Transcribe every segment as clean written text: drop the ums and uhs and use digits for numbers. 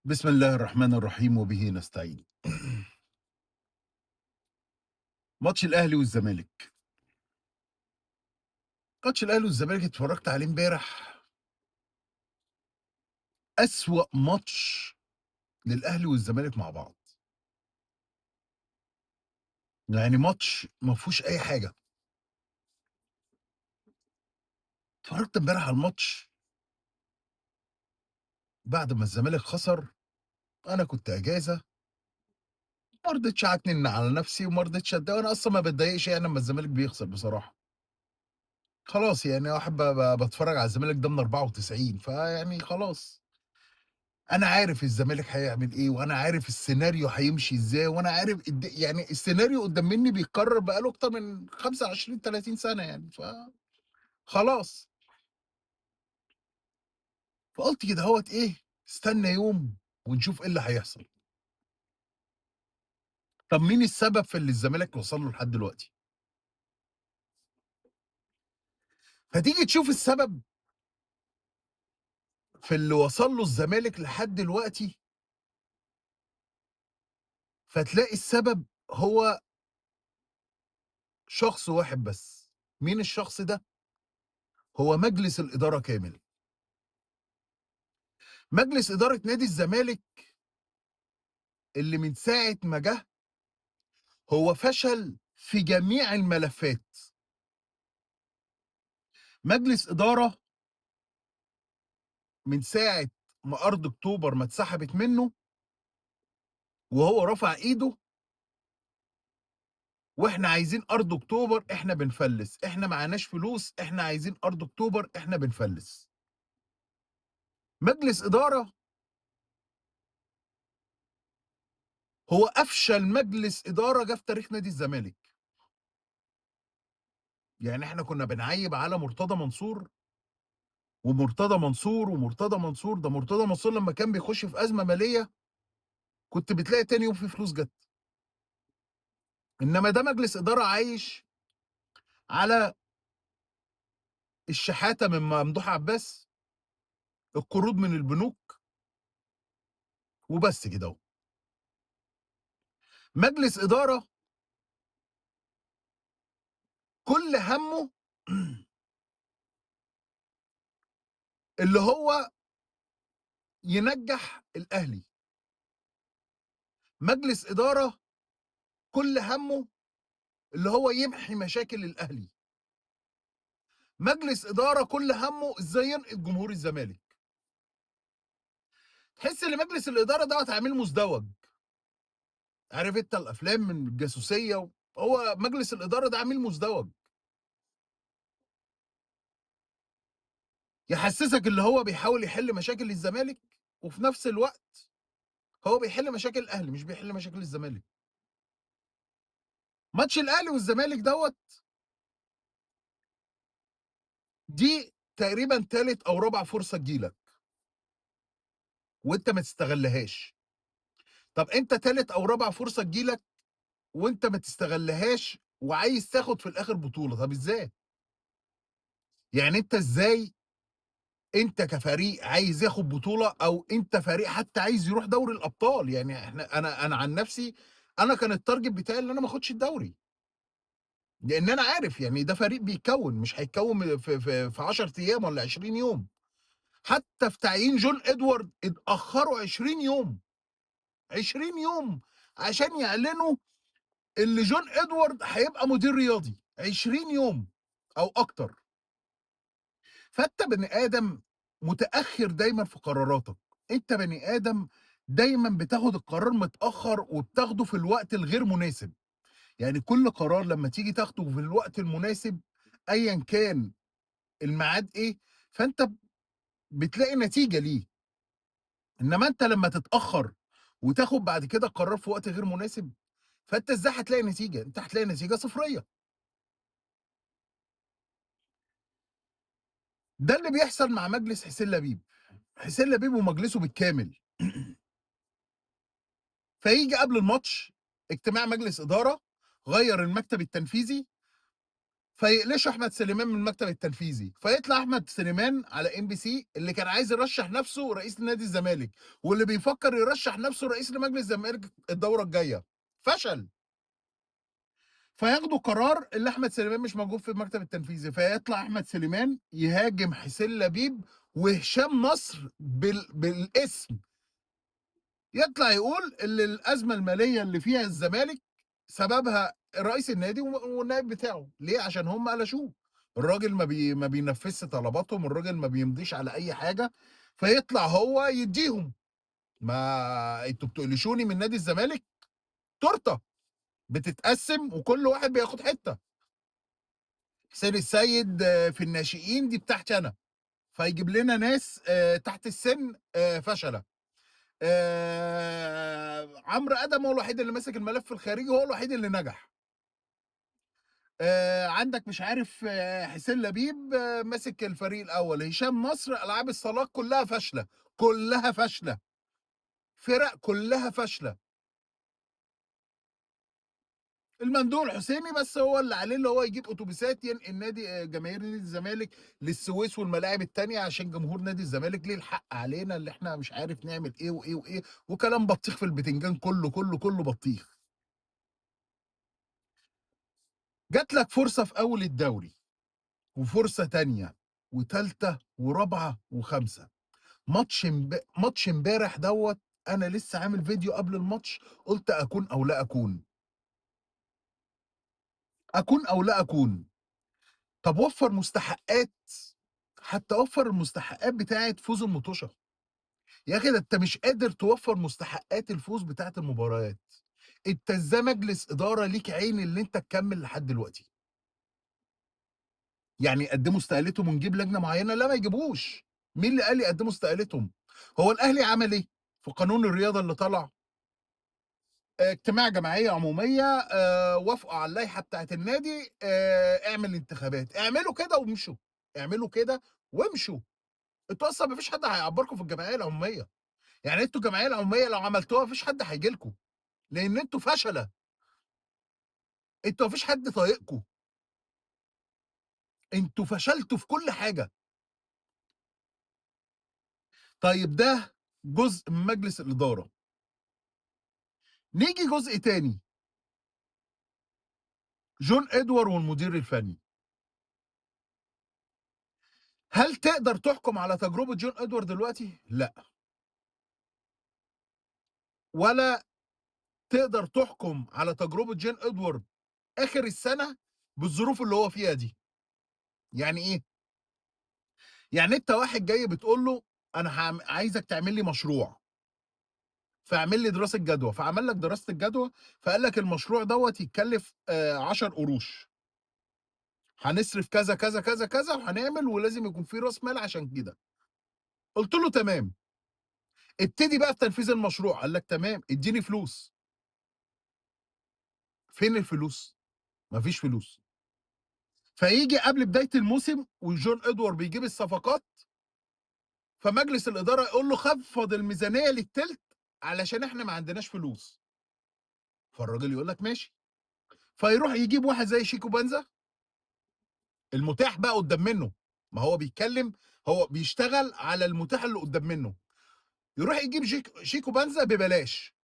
بسم الله الرحمن الرحيم وبه نستعين. ماتش الأهلي والزمالك. ماتش الأهلي والزمالك اتفرّجت عليه امبارح، أسوأ ماتش للأهلي والزمالك مع بعض. يعني ماتش ما فيهوش أي حاجة. اتفرّجت امبارح على الماتش بعد ما الزمالك خسر، أنا كنت إجازة، ما رضيتش أعكنن على نفسي وما رضيتش أتضايق، وأنا أصلًا ما باتضايقش يعني أمّا الزمالك بيخسر بصراحة. خلاص يعني واحد باتفرّج على الزمالك ده من 94 فيعني خلاص. أنا عارف الزمالك هيعمل إيه، وأنا عارف السيناريو هيمشي إزاي، وأنا عارف يعني السيناريو قدّام منّي بيتكرر بقى له أكتر من 25، 30 سنة يعني، فخلاص. فقُلت كدهوّة إيه، استنى يوم ونشوف إيه اللي هيحصل. طب مين السبب في اللي الزمالك وصل له لحد دلوقتي؟ فتيجي تشوف السبب في اللي وصل له الزمالك لحد دلوقتي، فتلاقي السبب هو شخص واحد بس. مين الشخص ده؟ هو مجلس الإدارة كامل. مجلس إدارة نادي الزمالك اللي من ساعة ما جه هو فشل في جميع الملفات. مجلس إدارة من ساعة ما أرض أكتوبر ما اتسحبت منه وهو رفع إيده، وإحنا عايزين أرض أكتوبر، إحنا بنفلِّس، إحنا معناش فلوس، إحنا عايزين أرض أكتوبر، إحنا بنفلِّس. مجلس إدارة هو أفشل مجلس إدارة جه في تاريخ نادي الزمالك. يعني إحنا كنا بنعيّب على مرتضى منصور، ومرتضى منصور، ومرتضى منصور، ده مرتضى منصور لمّا كان بيخش في أزمة مالية كنت بتلاقي تاني يوم في فلوس جات. إنما ده مجلس إدارة عايش على الشحاتة من ممدوح عباس، القروض من البنوك، وبس كده اهو. مجلس إدارة كل هَمّه اللي هو ينجّح الأهلي. مجلس إدارة كل هَمّه اللي هو يمحي مشاكل الأهلي. مجلس إدارة كل هَمّه إزاي ينقذ جمهور الزمالك. تحس إن مجلس الإدارة دوّة عميل مزدوج. عارف أنت الأفلام من الجاسوسية هو مجلس الإدارة ده عميل مزدوج. يحسّسك اللي هو بيحاول يحل مشاكل الزمالك، وفي نفس الوقت هو بيحل مشاكل الأهلي، مش بيحل مشاكل الزمالك. ماتش الأهلي والزمالك دوّة دي تقريبًا تالت أو رابع فرصة تيجي لك، وأنت ما تستغلّهاش. طب أنت تالت أو رابع فرصة تيجي لك وأنت ما تستغلّهاش وعايز تاخد في الآخر بطولة، طب إزاي؟ يعني أنت إزاي أنت كفريق عايز ياخد بطولة أو أنت فريق حتى عايز يروح دوري الأبطال، يعني أنا عن نفسي أنا كان الtarget بتاعي إن أنا ما آخدش الدوري. لإن أنا عارف يعني ده فريق بيتكوّن، مش هيتكوّن في 10 أيام والّا 20 يوم. حتى في تعيين جون إدوارد اتأخّروا 20 يوم، 20 يوم عشان يعلنوا اللي جون إدوارد هيبقى مدير رياضي، 20 يوم أو أكتر. فأنت بني آدم متأخّر دايمًا في قراراتك. أنت بني آدم دايمًا بتاخد القرار متأخّر وبتاخده في الوقت الغير مناسب. يعني كل قرار لمّا تيجي تاخده في الوقت المناسب أيًا كان الميعاد إيه، فأنت بتلاقي نتيجة ليه. إنما أنت لمّا تتأخّر وتاخد بعد كده قرار في وقت غير مناسب، فأنت إزاي هتلاقي نتيجة؟ أنت هتلاقي نتيجة صفرية. ده اللي بيحصل مع مجلس حسين لبيب. حسين لبيب ومجلسه بالكامل. فييجي قبل الماتش اجتماع مجلس إدارة، غيّر المكتب التنفيذي، فيقلشوا أحمد سليمان من المكتب التنفيذي، فيطلع أحمد سليمان على MBC اللي كان عايز يرشّح نَفْسه رئيس لنادي الزمالك، واللي بيفكّر يرشّح نَفْسه رئيس لمجلس الزمالك الدورة الجاية، فشل. فياخدوا قرار اللي أحمد سليمان مش موجود في المكتب التنفيذي، فيطلع أحمد سليمان يهاجم حسين لبيب وهشام نصر بالاسم، يطلع يقول اللي الأزمة المالية اللي فيها الزمالك سببها رئيس النادي والنائب بتاعه، ليه؟ عشان هم قلشوه، الراجل ما بينفذش طلباتهم، الراجل ما بيمضيش على أي حاجة، فيطلع هو يدّيهم، ما أنتم بتقلشوني من نادي الزمالك، تورتة بتتقسّم وكل واحد بياخد حتّة. حسين السيد في الناشئين دي بتاعتي أنا، فيجيب لنا ناس تحت السن فشلة. عمرو أدم هو الوحيد اللي ماسك الملف الخارجي، هو الوحيد اللي نجح. عندك مش عارف حسين لبيب ماسك الفريق الأول، هشام نصر ألعاب الصالات كلها فاشلة، كلها فاشلة، فرق كلها فاشلة. الممدوح الحسيني بس هو اللي عليه اللي هو يجيب أوتوبيسات ينقل نادي جماهير نادي الزمالك للسويس والملاعب التانية عشان جمهور نادي الزمالك ليه الحق علينا اللي إحنا مش عارف نعمل إيه وإيه وإيه، وكلام بطيخ في البتنجان كله، كله، كله بطيخ. جات لك فرصة في أول الدوري، وفرصة تانية، وتالتة، ورابعة، وخامسة. ماتش امبارح دوّة أنا لسه عامل فيديو قبل الماتش قُلت أكون أو لا أكون، أكون أو لا أكون. طب وفّر مستحقات، حتى وفّر المستحقات بتاعة فوز المطوشة، يا أخي ده أنت مش قادر توفّر مستحقات الفوز بتاعة المباريات، أنت إزاي مجلس إدارة ليك عين اللي أنت تكمّل لحد دلوقتي؟ يعني يقدّموا استقالتهم ونجيب لجنة معيّنة؟ لا ما يجيبوش، مين اللي قال يقدّموا استقالتهم؟ هو الأهلي عمل إيه في قانون الرياضة اللي طلع؟ اجتماع جمعية عمومية وافقوا على اللائحة بتاعة النادي اعمل انتخابات، اعملوا كده وامشوا، اعملوا كده وامشوا، أنتم أصلًا ما فيش حد هيعبّركم في الجمعية العمومية، يعني أنتم الجمعية العمومية لو عملتوها ما فيش حد هييجي لكم، لإن أنتم فشلة، أنتم ما فيش حد طايقكم، أنتم فشلتوا في كل حاجة. طيب ده جزء من مجلس الإدارة، نيجي جزء تاني، جون إدوارد والمدير الفني، هل تقدر تحكم على تجربة جون إدوارد دلوقتي؟ لأ، ولا تقدر تحكم على تجربة جون إدوارد آخر السنة بالظروف اللي هو فيها دي، يعني إيه؟ يعني أنت واحد جاي بتقول له أنا عايزك تعمل لي مشروع، فاعمل لي دراسة جدوى، فعمل لك دراسة الجدوى، فقال لك المشروع دوّة يتكلف 10 قروش، هنصرف كذا، كذا، كذا، كذا، وهنعمل ولازم يكون في راس مال عشان كده، قُلت له تمام، ابتدي بقى في تنفيذ المشروع، قال لك تمام، اديني فلوس، فين الفلوس؟ ما فيش فلوس، فييجي قبل بداية الموسم وجون إدوارد بيجيب الصفقات فمجلس الإدارة يقول له خفّض الميزانية للتِلت علشان إحنا ما عندناش فلوس، فالراجل يقول لك ماشي، فيروح يجيب واحد زي شيكو بانزا المتاح بقى قدّام منّه، ما هو بيتكلّم هو بيشتغل على المتاح اللي قدّام منّه، يروح يجيب شيكو بانزا ببلاش،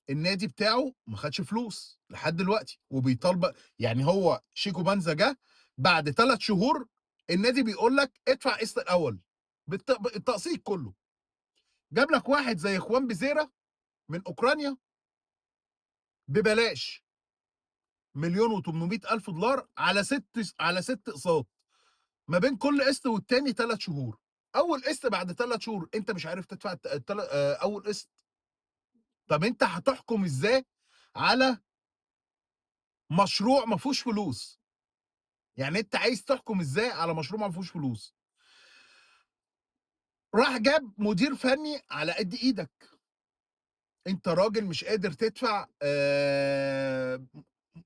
النادي بتاعه ما خدش فلوس لحد دلوقتي وبيطالب يعني هو شيكو بانزا جه بعد 3 شهور النادي بيقول لك ادفع قسط الأول بالتقسيط كلّه، جاب لك واحد زي إخوان بزيرة من أوكرانيا ببلاش، 1.800.000$ على 6 أقساط، ما بين كل قسط والتاني 3 شهور، أول قسط بعد 3 شهور أنت مش عارف تدفع أول قسط، طب أنت هتحكم إزاي على مشروع ما فيهوش فلوس؟ يعني أنت عايز تحكم إزاي على مشروع ما فيهوش فلوس؟ راح جاب مدير فني على قد إيدك، أنت راجل مش قادر تدفع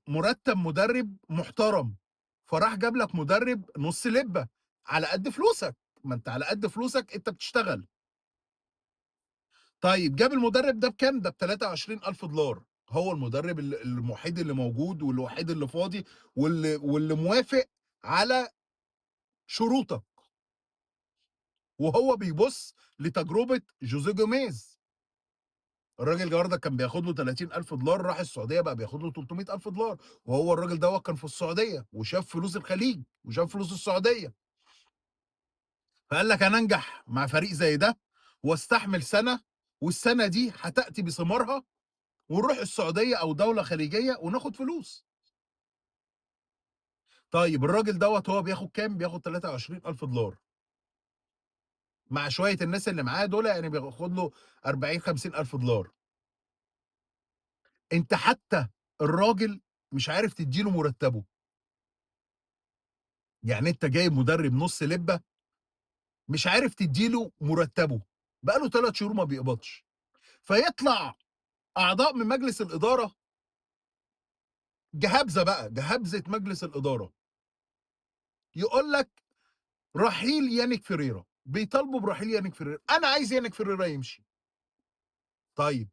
مرتب مدرب محترم، فراح جاب لك مدرب نُص لِبّة على قد فلوسك، ما أنت على قد فلوسك أنت بتشتغل. طيب جاب المدرب ده بكام؟ ده ب$23,000 هو المدرب الوحيد اللي موجود والوحيد اللي فاضي واللي موافق على شروطك، وهو بيبُص لتجربة جوزيه جوميز. الراجل النهارده كان بياخد له $30,000 راح السعودية بقى بياخد له $300,000 وهو الراجل دوّة كان في السعودية وشاف فلوس الخليج وشاف فلوس السعودية، فقال لك أنا أنجح مع فريق زي ده واستحمل سنة والسنة دي هتأتي بثمارها ونروح السعودية أو دولة خليجية وناخد فلوس. طيب الراجل دوّة هو بياخد كام؟ بياخد $23,000 مع شوية الناس اللي معاه دول يعني بياخد له 40، $50,000. أنت حتى الراجل مش عارف تدّي له مرتبه، يعني أنت جايب مدرب نُص لِبّة مش عارف تدّي له مرتبه، بقى له 3 شهور ما بيقبضش، فيطلع أعضاء من مجلس الإدارة جهابذة بقى، جهابذة مجلس الإدارة، يقول لك رحيل يانيك فيريرا، بيطالبوا برحيل يانيك فيريرا، أنا عايز يانيك فيريرا يمشي، طيب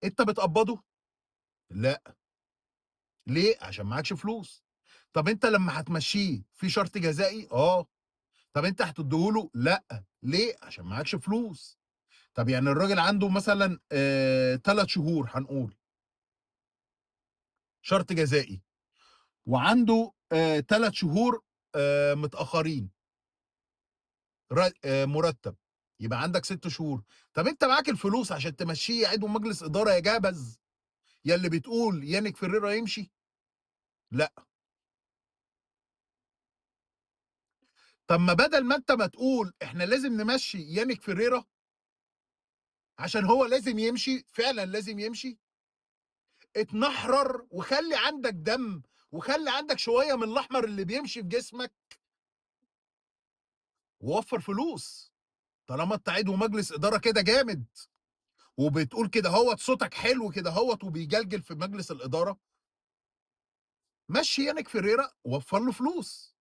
أنت بتقبضه؟ لأ، ليه؟ عشان معاكش فلوس، طب أنت لمّا هتمشّيه في شرط جزائي؟ آه، طب أنت هتدّيه له؟ لأ، ليه؟ عشان معاكش فلوس، طب يعني الراجل عنده مثلًا 3 شهور هنقول شرط جزائي، وعنده 3 شهور متأخرين مرتب، يبقى عندك 6 شهور، طب أنت معاك الفلوس عشان تمشّيه عضو مجلس إدارة يا جَبَذ، يا اللي بتقول يانيك فيريرا يمشي؟ لأ، طب ما بدل ما أنت ما تقول إحنا لازم نمشّي يانيك فيريرا عشان هو لازم يمشي، فعلًا لازم يمشي، اتنحرر وخلّي عندك دم، وخلّي عندك شوية من الأحمر اللي بيمشي في جسمك، ووفّر فلوس، طالما أنت عضو مجلس إدارة كده جامد، وبتقول كدهوّة صوتك حلو كدهوّة وبيجلجل في مجلس الإدارة، مشّي يانيك فيريرا ووفّر له فلوس،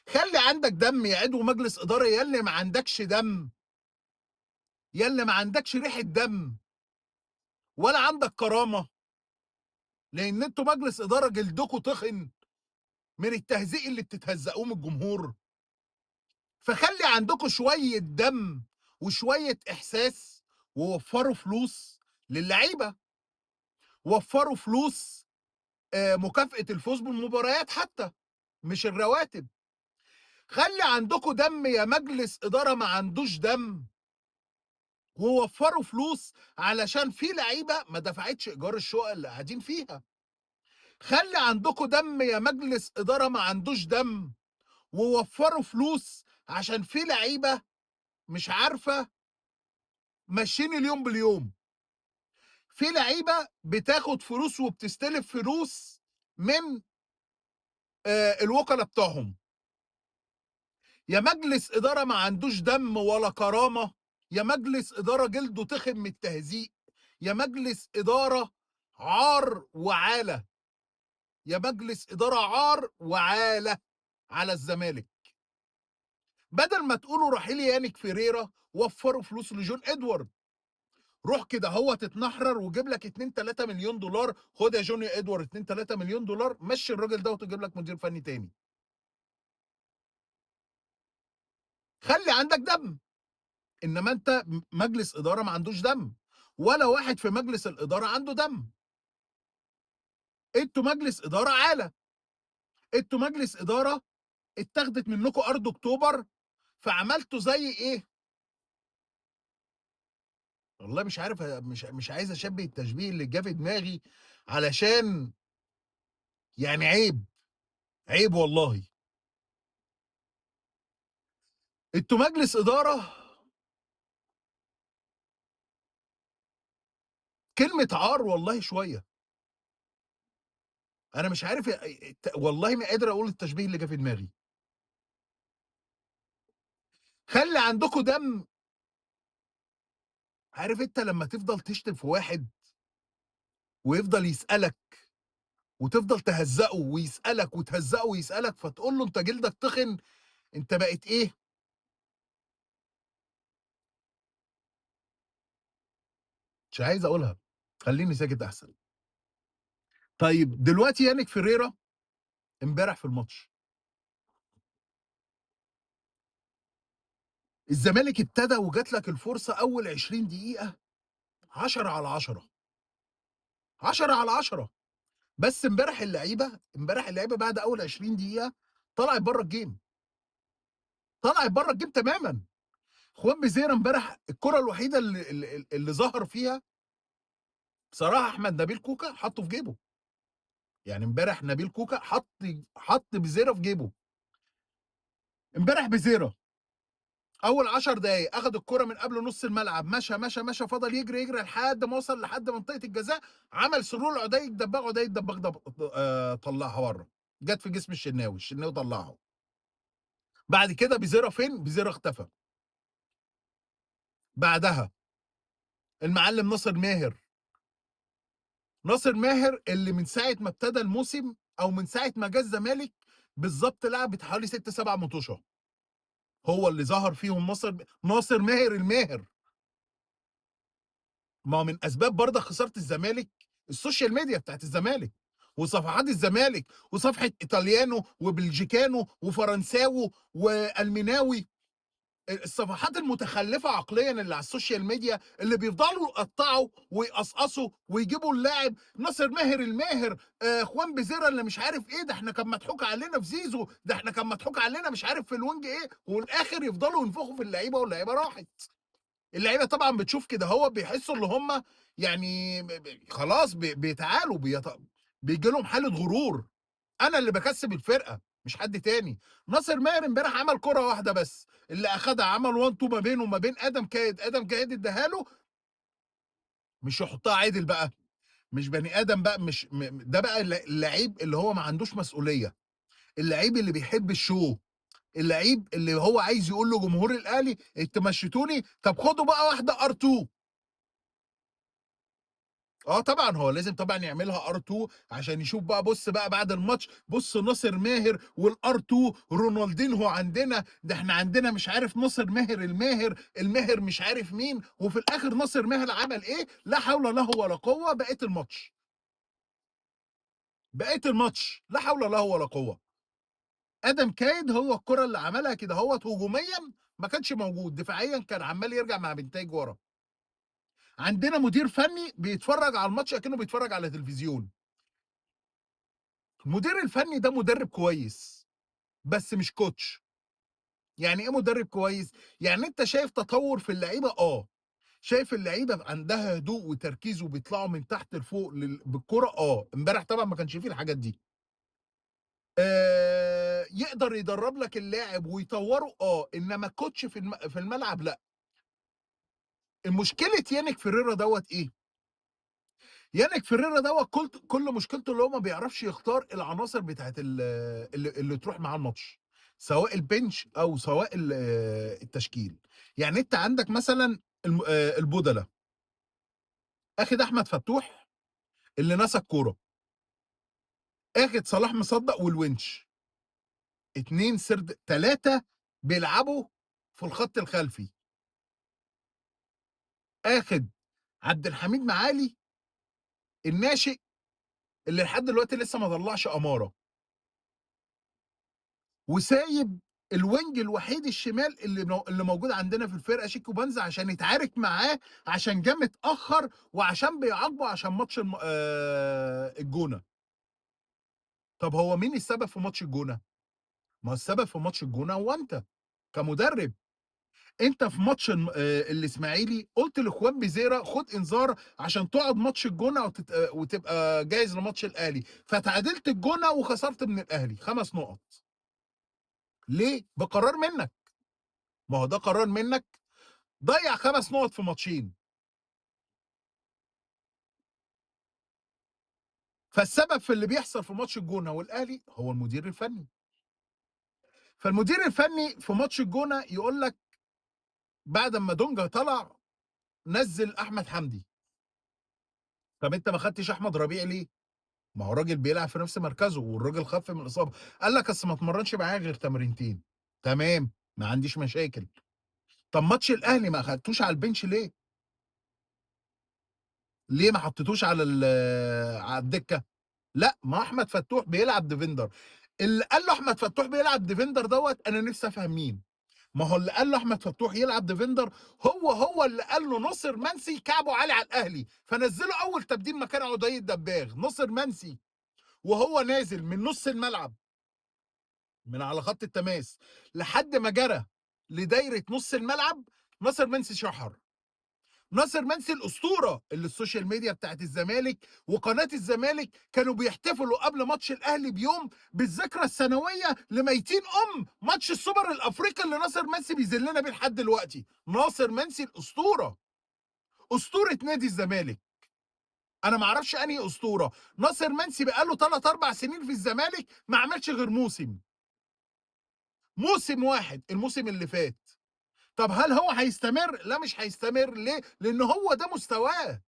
خلّي عندك دم يا عضو مجلس إدارة يا اللي ما عندكش دم، يا اللي ما عندكش ريحة دم، ولا عندك كرامة، لإن أنتم مجلس إدارة جلدكم تخن من التهزيق اللي بتتهزقوه من الجمهور. فخلّي عندكم شوية دم وشوية إحساس، ووفّروا فلوس للعيبة، وفّروا فلوس مكافأة الفوز بالمباريات حتى، مش الرواتب. خلّي عندكم دم يا مجلس إدارة ما عندوش دم، ووفّروا فلوس علشان في لعيبة ما دفعتش إيجار الشقق اللي قاعدين فيها. خلّي عندكم دم يا مجلس إدارة ما عندوش دم، ووفّروا فلوس عشان في لعيبة مش عارفة مشّيني اليوم باليوم. في لعيبه بتاخد فلوس وبتستلف فلوس من الوكلا بتوعهم، يا مجلس إدارة ما عندوش دم ولا كرامة، يا مجلس إدارة جلده تخن من التهزيق، يا مجلس إدارة عار وعالة، يا مجلس إدارة عار وعالة على الزمالك، بدل ما تقولوا رحيل يانيك فيريرا وفّروا فلوس لجون إدوارد. روح كده هو تتنحرر وجيب لك 2 3 مليون دولار، خد يا جوني ادوارد 2 3 مليون دولار مشي الراجل ده وتجيب لك مدير فني تاني، خلي عندك دم. انما انت مجلس اداره ما عندوش دم، ولا واحد في مجلس الاداره عنده دم. انتوا مجلس اداره عاله، انتوا مجلس اداره اتاخدت منكم ارض اكتوبر فعملتوا زي ايه. والله مش عارف مش عايز اشبه التشبيه اللي جه في دماغي علشان يعني عيب، عيب والله. انتوا مجلس اداره كلمة عار والله شوية، أنا مش عارف والله ما قادر أقول التشبيه اللي جه في دماغي، خلّي عندكم دم. عارف أنت لمّا تفضل تشتم في واحد ويفضل يسألك وتفضل تهزّقه ويسألك وتهزّقه ويسألك، فتقول له أنت جلدك تخن، أنت بقيت إيه، مش عايز أقولها، خلّيني ساكت أحسن. طيب دلوقتي يانيك فيريرا امبارح في الماتش، الزمالك ابتدى وجات لك الفرصة أول 20 دقيقة 10 على 10، 10 على 10. بس امبارح اللعيبة بعد أول 20 دقيقة طلعت برّه الgame، طلعت برّه الgame تمامًا. خوان بيزيرا امبارح الكرة الوحيدة اللي ظهر فيها بصراحة أحمد نبيل كوكا حطّه في جيبه. يعني امبارح نبيل كوكا حط بيزيرا في جيبه. امبارح بيزيرا أول 10 دقايق أخد الكرة من قبل نُص الملعب، مشى، مشى، مشى، فضل يجري، يجري لحد ما وصل لحد منطقة الجزاء، عمل سرور عُدي الدباغ، عُدي الدباغ طلّعها برّه، جات في جسم الشناوي، الشناوي طلّعها. بعد كده بيزيرا فين؟ بيزيرا اختفى. بعدها المعلم ناصر ماهر اللي من ساعة ما ابتدى الموسم أو من ساعة ما جه الزمالك بالضبط لعب حوالي 6، 7 مُطوشة، هو اللي ظهر فيهم ناصر ماهر الماهر. ما هو من أسباب برضه خسارة الزمالك السوشيال ميديا بتاعة الزمالك، وصفحات الزمالك، وصفحة إيطاليانو وبلجيكانو وفرنساوي وألمناوي، الصفحات المتخلفة عقليًا اللي على السوشيال ميديا اللي بيفضلوا يقطّعوا ويقصقصوا ويجيبوا اللاعب ناصر ماهر الماهر، خوان بيزيرا اللي مش عارف إيه، ده إحنا كان مضحوك علينا في زيزو، ده إحنا كان مضحوك علينا مش عارف في الوينج إيه، والآخر يفضلوا ينفخوا في اللعيبة واللعيبة راحت. اللعيبه طبعا بتشوف كده هو بيحسوا ان هم يعني خلاص بيتعالوا بيجي لهم حاله غرور. انا اللي بكسب الفرقه مش حد تاني. ناصر ماهر امبارح عمل كره واحده بس اللي اخدها، عمل 1 2 ما بينه وما بين ادم كايد اداها له، مش يحطها عادل بقى، مش بني ادم بقى، مش ده بقى اللعيب اللي هو ما عندوش مسؤوليه، اللعيب اللي بيحب الشو، اللعيب اللي هو عايز يقول لجمهور الاهلي انتوا مشيتوني، طب خدوا بقى واحده ار2. طبعًا، هو لازم طبعًا يعملها R2 عشان يشوف بقى، بُص بقى بعد الماتش، بُص ناصر ماهر والR2 رونالدينهو عندنا، ده إحنا عندنا مش عارف ناصر ماهر الماهر مش عارف مين، وفي الآخر ناصر ماهر عمل إيه؟ لا حول له ولا قوة بقية الماتش لا حول له ولا قوة. آدم كايد هو الكرة اللي عملها كدهوّة هجوميًا ما كانش موجود، دفاعيًا كان عمّال يرجع مع بنتايج ورا. عندنا مدير فني بيتفرج على الماتش أكنه بيتفرج على تلفزيون. المدير الفني ده مدرب كويس، بس مش coach. يعني إيه مدرب كويس؟ يعني أنت شايف تطوّر في اللعيبة، شايف اللعيبة عندها هدوء وتركيز وبيطلعوا من تحت لفوق بالكرة، امبارح طبعًا ما كانش في الحاجات دي. يقدر يدرّب لك اللاعب ويطوّره، إنما coach في الملعب لأ. مشكلة يانيك فيريرا دوّة إيه؟ يانيك فيريرا دوّة كل مشكلته اللي هو ما بيعرفش يختار العناصر بتاعة اللي تروح معاه الماتش، سواء البنش أو سواء التشكيل. يعني أنت عندك مثلًا البودلة، آخد أحمد فتوح اللي نسى الكورة، آخد صلاح مصدق والونش، 2 سرد 3 بيلعبوا في الخط الخلفي، آخد عبد الحميد معالي الناشئ اللي لحد دلوقتي لسه ما طلّعش أمارة. وسايب الوينج الوحيد الشمال اللي موجود عندنا في الفرقه شيكو بنزا عشان يتعارك معاه، عشان جه متاخر وعشان بيعاقبه عشان ماتش الجونه. طب هو مين السبب في ماتش الجونه؟ ما هو السبب في ماتش الجونه هو انت كمدرب. انت في ماتش الاسماعيلي قلت لاخوان بيزيرا خد انذار عشان تقعد ماتش الجونه وتبقى جاهز لماتش الاهلي، فتعادلت الجونه وخسرت من الاهلي 5 نقط. ليه؟ بقرار منك. ما هو ده قرار منك، ضيّع 5 نقط في ماتشين. فالسبب في اللي بيحصل في ماتش الجونة والأهلي هو المدير الفني. فالمدير الفني في ماتش الجونة يقول لك بعد أمّا دونجا طلع نزّل أحمد حمدي. طب أنت ما خدتش أحمد ربيع ليه؟ ما هو الراجل بيلعب في نفس مركزه والراجل خَف من الإصابة. قال لك أصل ما اتمرنش معايا غير تمرينتين. تمام، ما عنديش مشاكل. طب ماتش الأهلي ما أخدتوش على البنش ليه؟ ليه ما حطيتوش على الدكة؟ لأ، ما هو أحمد فتوح بيلعب ديفندر. اللي قال له أحمد فتوح بيلعب ديفندر دوّة أنا نفسي أفهم مين. ما هو اللي قال له أحمد فتوح يلعب ديفندر هو اللي قال له ناصر منسي كعبه عالي على الأهلي، فنزّله أول تبديل مكان عدي الدباغ. ناصر منسي وهو نازل من نُص الملعب، من على خط التماس لحد ما جرى لدايرة نُص الملعب، ناصر منسي شَحَر. ناصر منسي الأسطورة اللي السوشيال ميديا بتاعة الزمالك وقناة الزمالك كانوا بيحتفلوا قبل ماتش الأهلي بيوم بالذكرى السنوية لميتين ماتش السوبر الأفريقي اللي ناصر منسي بيذلنا بيه لحد دلوقتي. ناصر منسي الأسطورة، أسطورة نادي الزمالك. أنا ما أعرفش أنهي أسطورة. ناصر منسي بقى له 3، 4 سنين في الزمالك ما عملش غير موسم، موسم واحد الموسم اللي فات. طب هل هو هيستمر؟ لا مش هيستمر. ليه؟ لأن هو ده مستواه.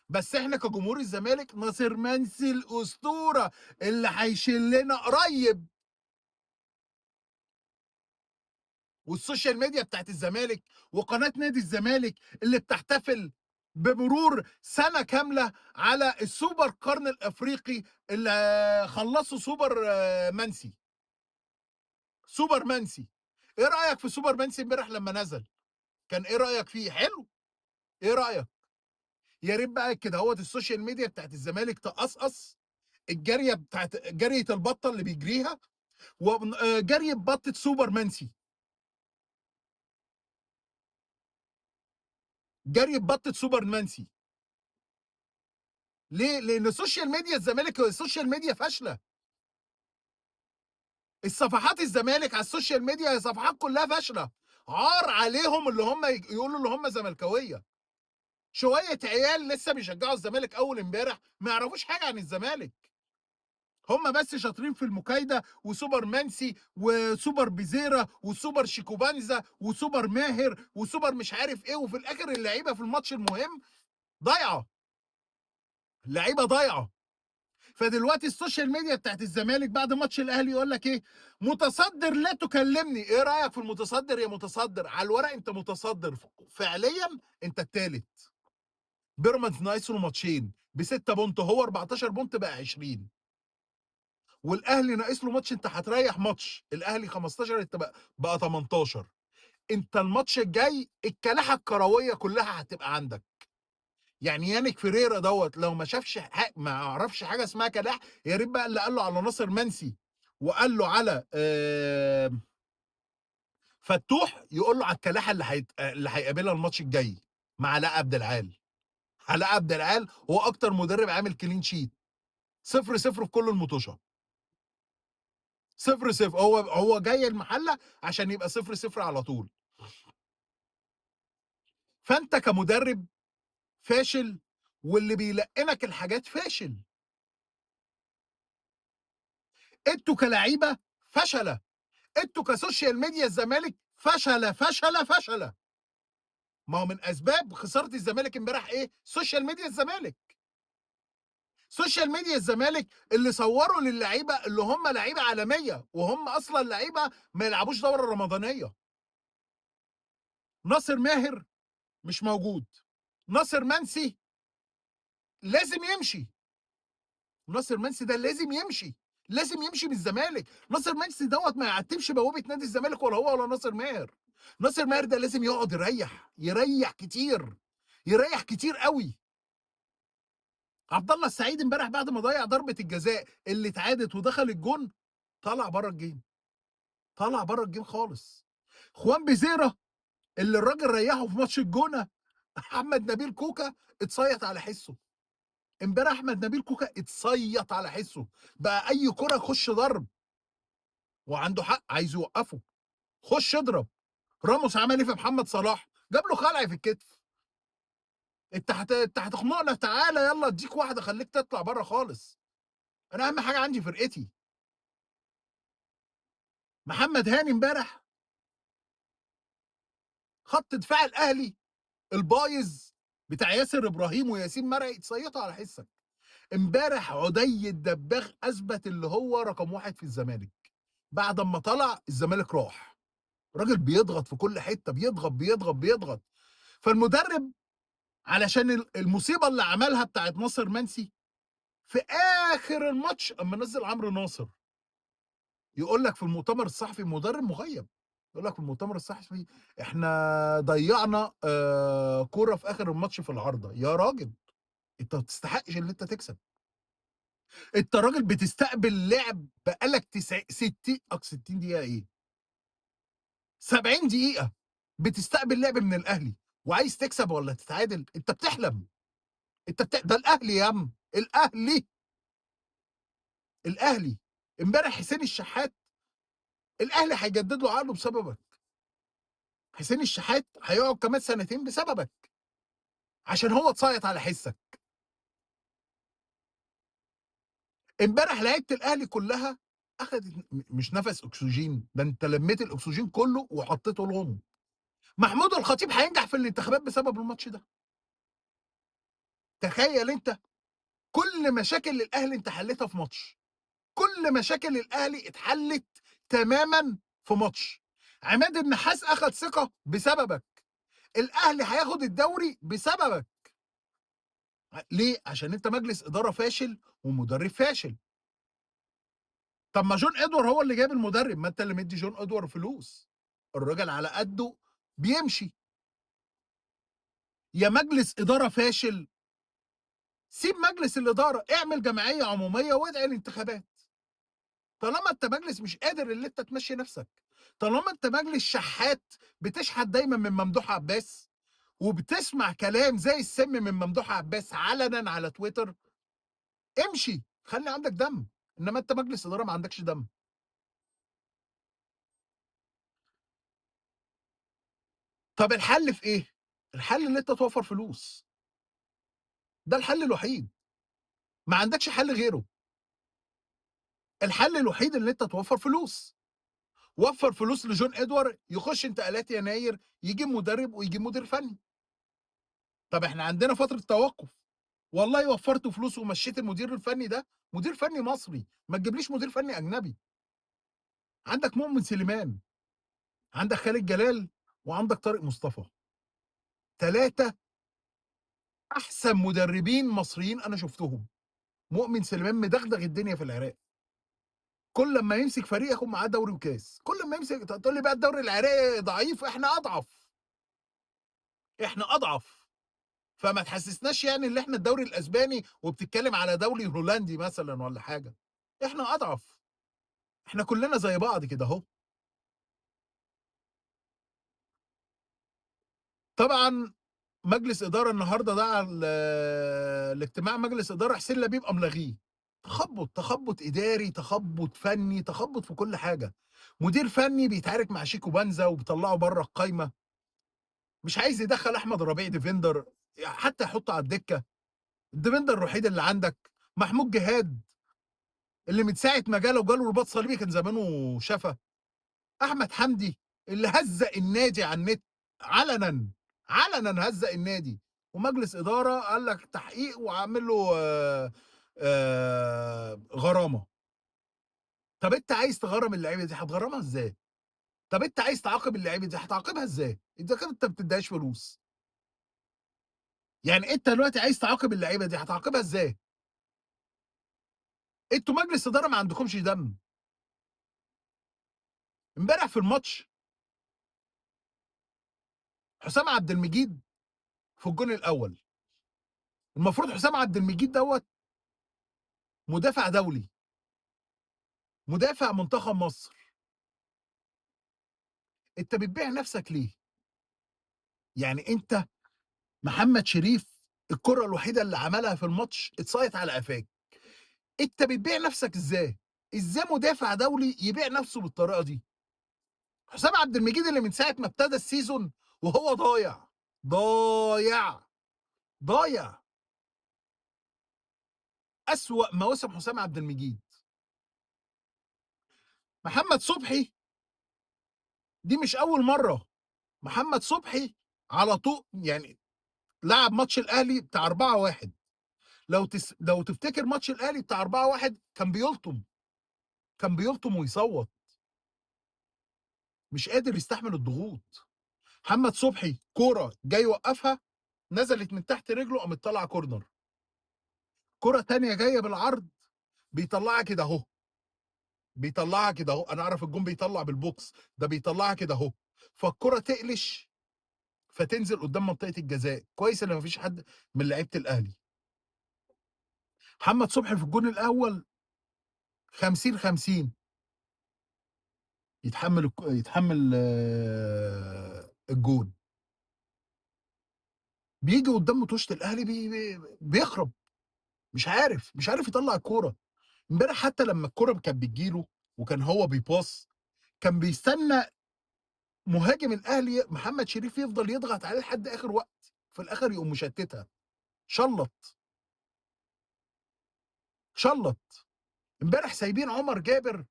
بس إحنا كجمهور الزمالك ناصر منسي الأسطورة اللي هيشيلنا قريب. والسوشيال ميديا بتاعة الزمالك وقناة نادي الزمالك اللي بتحتفل بمرور سنة كاملة على السوبر القرن الأفريقي اللي خلصوا سوبر منسي. سوبر منسي. إيه رأيك في سوبر منسي امبارح لما نزل؟ كان إيه رأيك فيه؟ حلو؟ إيه رأيك؟ يا ريت بقى كده هوّة السوشيال ميديا بتاعة الزمالك تقصقص الجارية بتاعة جارية البطة اللي بيجريها ومن جري ببطة سوبر منسي. جري ببطة سوبر منسي. ليه؟ لأن السوشيال ميديا الزمالك السوشيال ميديا فاشلة. الصفحات الزمالك على السوشيال ميديا هي صفحات كلها فاشلة. عار عليهم اللي هم يقولوا اللي هم زملكاوية. شوية عيال لسه بيشجعوا الزمالك أول امبارح ما يعرفوش حاجة عن الزمالك. هم بس شاطرين في المكايدة وسوبر منسي وسوبر بيزيرا وسوبر شيكوبانزا وسوبر ماهر وسوبر مش عارف ايه، وفي الاخر اللعيبه في الماتش المهم ضايعه. اللعيبه ضايعه. فدلوقتي السوشيال ميديا بتاعت الزمالك بعد ماتش الاهلي يقول لك ايه؟ متصدر لا تكلمني. ايه رايك في المتصدر يا متصدر؟ على الورق انت متصدر، فعليا انت الثالث. بيراميدز ناقص له ماتشين ب6 بونت، هو 14 بونت بقى 20. والاهلي ناقص له ماتش، انت هتريح ماتش الاهلي 15 انت بقى 18. انت الماتش الجاي الكلاحه الكرويه كلها هتبقى عندك. يعني يانيك فيريرا دوت لو ما شافش ما يعرفش حاجه اسمها كلاح. يا ريت بقى اللي قال له على ناصر منسي وقال له على فتوح يقول له على الكلاحه اللي هيقابلها الماتش الجاي مع علاء عبد العال. علاء عبد العال هو اكتر مدرب عامل كلين شيت 0-0 في كل المطوشه. 0-0. هو جاي المحله عشان يبقى 0-0 على طول. فانت كمدرب فاشل، واللي بيلقنك الحاجات فاشل. انتوا كلاعيبه فشله. انتوا كسوشيال ميديا الزمالك فشله فشله فشله. ما هو من اسباب خساره الزمالك امبارح ايه؟ سوشيال ميديا الزمالك. سوشيال ميديا الزمالك اللي صوروا للعيبه اللي هم لعيبه عالميه وهم اصلا لعيبه ما يلعبوش دوره رمضانيه. ناصر ماهر مش موجود. ناصر منسي لازم يمشي. ناصر منسي ده لازم يمشي. لازم يمشي من الزمالك. ناصر منسي دوت ما يعتمش بوابه نادي الزمالك ولا هو ولا ناصر ماهر. ناصر ماهر ده لازم يقعد يريح، يريح كتير، يريح كتير قوي. عبد الله السعيد امبارح بعد ما ضيع ضربه الجزاء اللي اتعادت ودخل الجون طلع بره الجيم. طلع بره الجيم خالص. خوان بيزيرا اللي الراجل ريحه في ماتش الجونه احمد نبيل كوكا اتصيط على حسه. امبارح احمد نبيل كوكا اتصيط على حسه. بقى اي كره يخش ضرب وعنده حق عايز يوقفه. خش اضرب. راموس عمل ايه في محمد صلاح؟ جاب له خلع في الكتف. انت هتخنقنا، تعالى يلا اديك واحده خليك تطلع بره خالص. انا اهم حاجه عندي فرقتي. محمد هاني امبارح خط دفاع الاهلي البايظ بتاع ياسر ابراهيم وياسين مرعي اتصيطوا على حسك. امبارح عدي الدباغ اثبت اللي هو رقم واحد في الزمالك. بعد ما طلع الزمالك راح. راجل بيضغط في كل حته، بيضغط بيضغط بيضغط. فالمدرب علشان المصيبة اللي عملها بتاعة ناصر منسي في آخر الماتش أمّا نزّل عمرو ناصر، يقول لك في المؤتمر الصحفي مدرب مغيّب، يقول لك في المؤتمر الصحفي إحنا ضيّعنا كورة في آخر الماتش في العارضة، يا راجل أنت ما تستحقش إن أنت تكسب، أنت راجل بتستقبل لعب بقى لك 60 60 دقيقة إيه، 70 دقيقة بتستقبل لعب من الأهلي وعايز تكسب والّا تتعادل، أنت بتحلم، ده الأهلي يا عم، الأهلي، الأهلي، امبارح حسين الشحات الأهلي هيجدد له عقده بسببك، حسين الشحات هيقعد كمان سنتين بسببك، عشان هو اتصيط على حسك، امبارح لعيبة الأهلي كلها أخدت مش نفس أكسجين، ده أنت لميت الأكسجين كله وحطيته لهم، محمود الخطيب هينجح في الانتخابات بسبب الماتش ده، تخيل أنت كل مشاكل الأهلي أنت حليتها في ماتش، كل مشاكل الأهلي اتحلت تمامًا في ماتش، عماد النحاس أخد ثقة بسببك، الأهلي هياخد الدوري بسببك. ليه؟ عشان أنت مجلس إدارة فاشل ومدرب فاشل. طب ما جون إدوارد هو اللي جايب المدرب، ما أنت اللي مدّي جون إدوارد فلوس. الراجل على قدّه بيمشي. يا مجلس إدارة فاشل، سيب مجلس الإدارة، اعمل جمعية عمومية وادعي الانتخابات. طالما أنت مجلس مش قادر إن أنت تمشّي نفسك، طالما أنت مجلس شحات بتشحت دايمًا من ممدوح عباس، وبتسمع كلام زي السم من ممدوح عباس علنًا على تويتر، امشي، خلّي عندك دم، إنما أنت مجلس إدارة ما عندكش دم. طب الحل في إيه؟ الحل إن أنت توفّر فلوس، ده الحل الوحيد، ما عندكش حل غيره، الحل الوحيد إن أنت توفّر فلوس، وفّر فلوس لجون إدوارد يخش انتقالات يناير، يجيب مدرب ويجيب مدير فني. طب إحنا عندنا فترة توقُّف، والله وفّرت فلوس ومشّيت المدير الفني ده، مدير فني مصري، ما تجيبليش مدير فني أجنبي. عندك مؤمن سليمان، عندك خالد جلال، وعندك طارق مصطفى، 3 أحسن مدربين مصريين أنا شُفتهم. مؤمن سليمان مدغدغ الدنيا في العراق. كل أمّا يمسك فريق ياخد معاه دوري وكاس، كل أمّا يمسك تقول لي بقى الدوري العراقي ضعيف، إحنا أضعف، إحنا أضعف، فما تحسسناش يعني إن إحنا الدوري الأسباني وبتتكلم على دوري هولندي مثلًا والّا حاجة، إحنا أضعف، إحنا كلنا زي بعض كده أهو. طبعًا مجلس إدارة النهارده دعا لاجتماع مجلس إدارة حسين لبيب قام لاغيه، تخبُّط، تخبُّط إداري، تخبُّط فني، تخبُّط في كل حاجة، مدير فني بيتعارك مع شيكو بانزا وبيطلّعه برّه القايمة. مش عايز يدخّل أحمد ربيع ديفندر، حتى يحطّه على الدكة، الديفندر الوحيد اللي عندك محمود جهاد اللي من ساعة ما جاله رباط صليبي كان زمانه شفا، أحمد حمدي اللي هزّق النادي على النت علنًا، علنًا هزّق النادي، ومجلس إدارة قال لك تحقيق وعامل له غرامة. طَب أنت عايز تغرّم اللعيبة دي هتغرّمها إزاي؟ طَب أنت عايز تعاقب اللعيبة دي هتعاقبها إزاي؟ إذا كان أنت ما بتدّيهاش فلوس، يعني أنت دلوقتي عايز تعاقب اللعيبة دي هتعاقبها إزاي؟ أنتم مجلس إدارة ما عندكمش دم. امبارح في الماتش حسام عبد المجيد في الجون الأول، المفروض حسام عبد المجيد دوّة مدافع دولي، مدافع منتخب مصر، أنت بتبيع نفسك ليه؟ يعني أنت محمد شريف الكرة الوحيدة اللي عملها في الماتش اتصايت على قفاك، أنت بتبيع نفسك إزاي؟ إزاي مدافع دولي يبيع نفسه بالطريقة دي؟ حسام عبد المجيد اللي من ساعة ما ابتدى السيزون وهو ضايع، ضايع، ضايع، أسوأ مواسم حسام عبد المجيد. محمد صبحي دي مش أول مرّة، محمد صبحي على يعني لعب ماتش الأهلي بتاع 4-1 لو تفتكر ماتش الأهلي بتاع 4-1 كان بيلطم، كان بيلطم ويصوّت، مش قادر يستحمل الضغوط. محمد صبحي كورة جاي يوقّفها نزلت من تحت رجله قامت طالعة كورنر، كرة تانية جاية بالعرض بيطلّعها كده أهو، بيطلّعها كده أهو، أنا أعرف الجون بيطلّع بالبوكس، ده بيطلّعها كده أهو، فالكرة تقلش فتنزل قدّام منطقة الجزاء، كويس إن ما فيش حد من لعيبة الأهلي. محمد صبحي في الجون الأول 50، 50 يتحمّل الجون، بييجي قدّام مطوشة الأهلي بيخرب، مش عارف يطلّع الكورة. امبارح حتى لمّا الكورة كانت بتيجي له وكان هو بيباص، كان بيستنى مهاجم الأهلي محمد شريف يفضل يضغط عليه لحد آخر وقت، في الآخر يقوم مشتتها، شلّط، شلّط. امبارح سايبين عمر جابر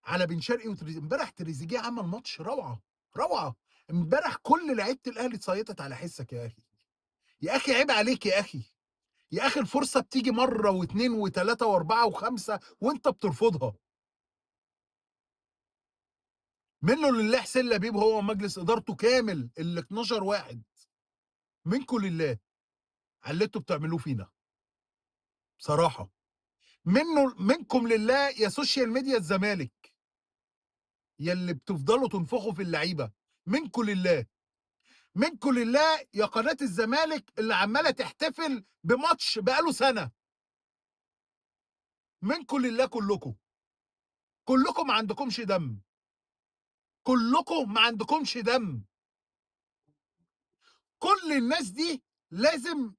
على بن شرقي امبارح تريزيجيه عمل ماتش روعة، روعة. امبارح كل لعيبة الأهلي اتصيّطت على حسك يا أخي، يا أخي عيب عليك يا أخي، يا أخي الفرصة بتيجي مرّة و2 و3 و4 و5 وأنت بترفضها. منه لله حسين لبيب هو ومجلس إدارته كامل ال12 واحد، منكم لله على اللي أنتم بتعملوه فينا، بصراحة. منكم لله يا سوشيال ميديا الزمالك، يا اللي بتفضلوا تنفخوا في اللعيبة، منكم لله. منكم لله يا قناة الزمالك اللي عمّالة تحتفل بماتش بقى له سنة، منكم لله كلّكم، كلّكم ما عندكمش دم، كلّكم ما عندكمش دم، كل الناس دي لازم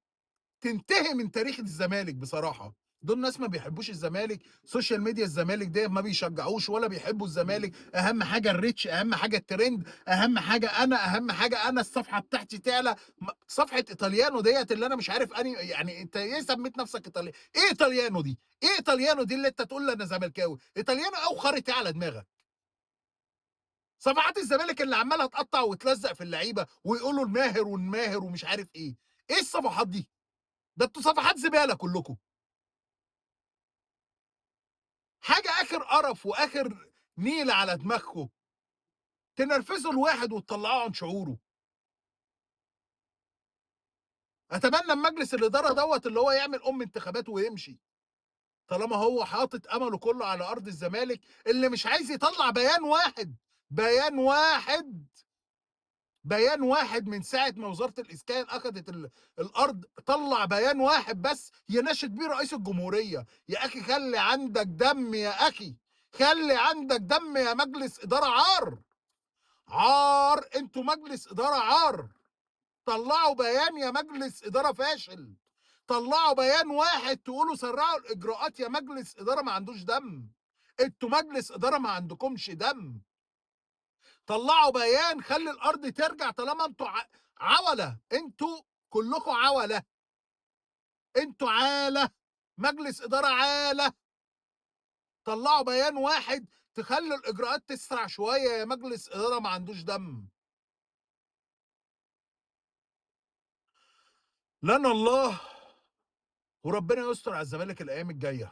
تنتهي من تاريخ الزمالك بصراحة. دول ناس ما بيحبوش الزمالك، سوشيال ميديا الزمالك ديّة ما بيشجعوش ولا بيحبوا الزمالك، أهم حاجة الreach، أهم حاجة الtrend، أهم حاجة أنا الصفحة بتاعتي تعلى. صفحة إيطاليانو ديّة اللي أنا مش عارف يعني أنت إيه سميت نفسك إيه إيطاليانو دي؟ إيه إيطاليانو دي اللي أنت تقول لي أنا زملكاوي؟ إيطاليانو أو خارطي على دماغك. صفحات الزمالك اللي عمّالة تقطّع وتلزق في اللعيبة ويقولوا الماهر والماهر ومش عارف إيه، إيه الصفحات دي؟ ده أنتم صفحات زبالة كلّكم. حاجة آخر قرف وآخر نيلة على دماغكم، تنرفزوا الواحد وتطلّعوه عن شعوره. أتمنى من مجلس الإدارة دوّة اللي هو يعمل انتخابات ويمشي، طالما هو حاطط أمله كلّه على أرض الزمالك اللي مش عايز يطلّع بيان واحد، بيان واحد، بيان واحد من ساعة ما وزارة الإسكان أخدت الأرض، طلّع بيان واحد بس يناشد بيه رئيس الجمهورية. يا أخي خلّي عندك دم يا أخي، خلّي عندك دم يا مجلس إدارة عار. عار، انتوا مجلس اداره عار. طلعوا بيان يا مجلس اداره فاشل، طلعوا بيان واحد تقولوا سرعوا الاجراءات يا مجلس اداره ما عندوش دم. انتوا مجلس اداره ما عندكمش دم. طلعوا بيان خلي الارض ترجع طالما انتوا عوله، انتوا كلكم عوله، انتوا عاله، مجلس اداره عاله. طلعوا بيان واحد تخلوا الاجراءات تسرع شويه يا مجلس اداره ما عندوش دم. لنا الله وربنا يستر على الزمالك الايام الجايه.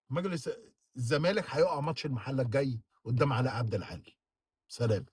مجلس الزمالك هيقع ماتش المحله الجاي قدام علاء عبد العال. سلام.